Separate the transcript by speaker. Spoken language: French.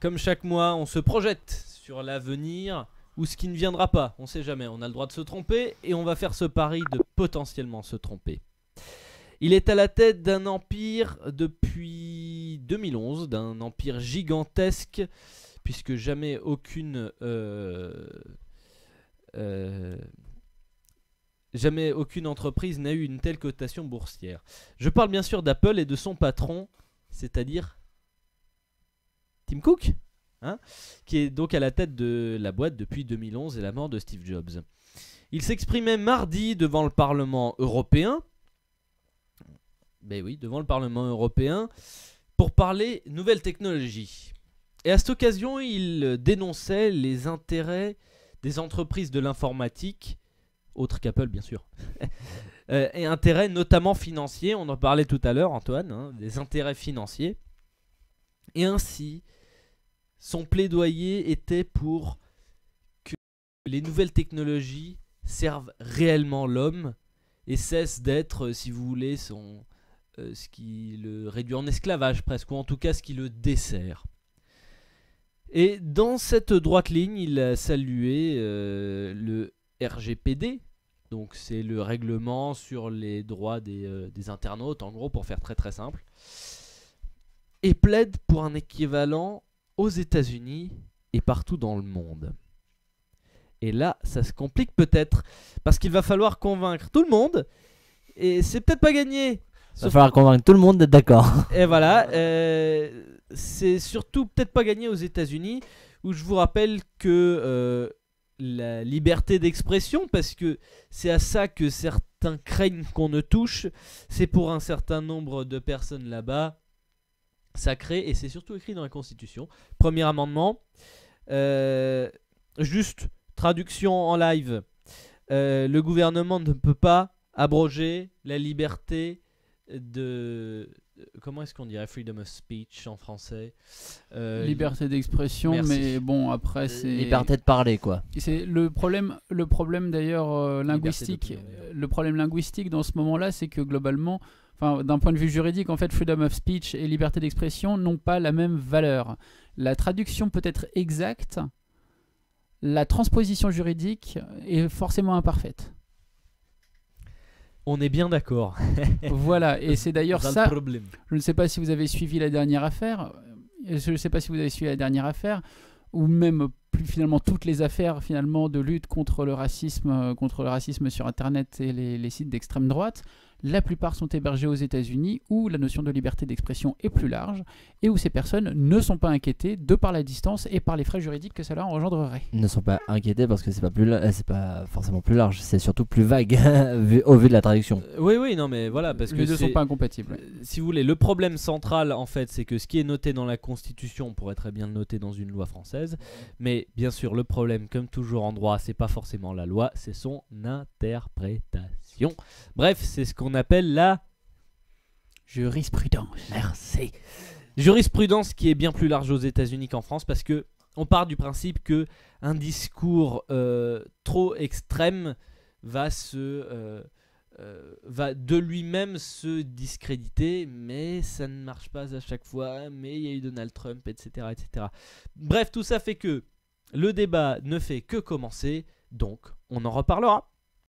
Speaker 1: Comme chaque mois, on se projette sur l'avenir ou ce qui ne viendra pas. On sait jamais, on a le droit de se tromper et on va faire ce pari de potentiellement se tromper. Il est à la tête d'un empire depuis 2011, d'un empire gigantesque, puisque jamais aucune entreprise n'a eu une telle cotation boursière. Je parle bien sûr d'Apple et de son patron, c'est-à-dire Tim Cook, qui est donc à la tête de la boîte depuis 2011 et la mort de Steve Jobs. Il s'exprimait mardi devant le Parlement européen, devant le Parlement européen, pour parler nouvelles technologies. Et à cette occasion, il dénonçait les intérêts des entreprises de l'informatique, autres qu'Apple bien sûr, et intérêts notamment financiers, on en parlait tout à l'heure Antoine, des intérêts financiers. Et ainsi, son plaidoyer était pour que les nouvelles technologies servent réellement l'homme et cessent d'être, si vous voulez, ce qui le réduit en esclavage presque, ou en tout cas ce qui le dessert. Et dans cette droite ligne, il a salué le RGPD, donc c'est le règlement sur les droits des internautes, en gros, pour faire très très simple, et plaide pour un équivalent aux États-Unis et partout dans le monde. Et là, ça se complique peut-être, parce qu'il va falloir convaincre tout le monde, et c'est peut-être pas gagné.
Speaker 2: Il va falloir convaincre tout le monde d'être d'accord.
Speaker 1: Et voilà, c'est surtout peut-être pas gagné aux États-Unis, où je vous rappelle que la liberté d'expression, parce que c'est à ça que certains craignent qu'on ne touche, c'est pour un certain nombre de personnes là-bas sacré, et c'est surtout écrit dans la Constitution. Premier amendement, juste traduction en live, le gouvernement ne peut pas abroger la liberté de... Comment est-ce qu'on dirait freedom of speech en français,
Speaker 3: liberté d'expression,
Speaker 1: merci.
Speaker 3: Mais bon, après c'est...
Speaker 2: Liberté de parler, quoi.
Speaker 3: C'est le problème d'ailleurs linguistique. Le problème linguistique dans ce moment-là, c'est que globalement, d'un point de vue juridique, en fait, freedom of speech et liberté d'expression n'ont pas la même valeur. La traduction peut être exacte, la transposition juridique est forcément imparfaite.
Speaker 1: On est bien d'accord.
Speaker 3: Voilà, et c'est d'ailleurs ça.
Speaker 1: Problème.
Speaker 3: Je ne sais pas si vous avez suivi la dernière affaire. Ou même finalement toutes les affaires finalement de lutte contre le racisme sur Internet et les sites d'extrême droite. La plupart sont hébergés aux États-Unis où la notion de liberté d'expression est plus large et où ces personnes ne sont pas inquiétées de par la distance et par les frais juridiques que cela engendrerait.
Speaker 2: Ils ne sont pas inquiétés parce que c'est pas forcément plus large, c'est surtout plus vague au vu de la traduction.
Speaker 1: Oui, non mais voilà, parce que
Speaker 3: les deux ne sont pas incompatibles.
Speaker 1: Si vous voulez, le problème central en fait, c'est que ce qui est noté dans la Constitution pourrait très bien le noter dans une loi française, mais bien sûr le problème, comme toujours en droit, c'est pas forcément la loi, c'est son interprétation. Bref, c'est ce qu'on appelle la
Speaker 3: jurisprudence.
Speaker 1: Merci. Jurisprudence qui est bien plus large aux États-Unis qu'en France, parce que on part du principe que un discours trop extrême va de lui-même se discréditer, mais ça ne marche pas à chaque fois, mais il y a eu Donald Trump, etc., etc. Bref, tout ça fait que le débat ne fait que commencer, donc on en reparlera.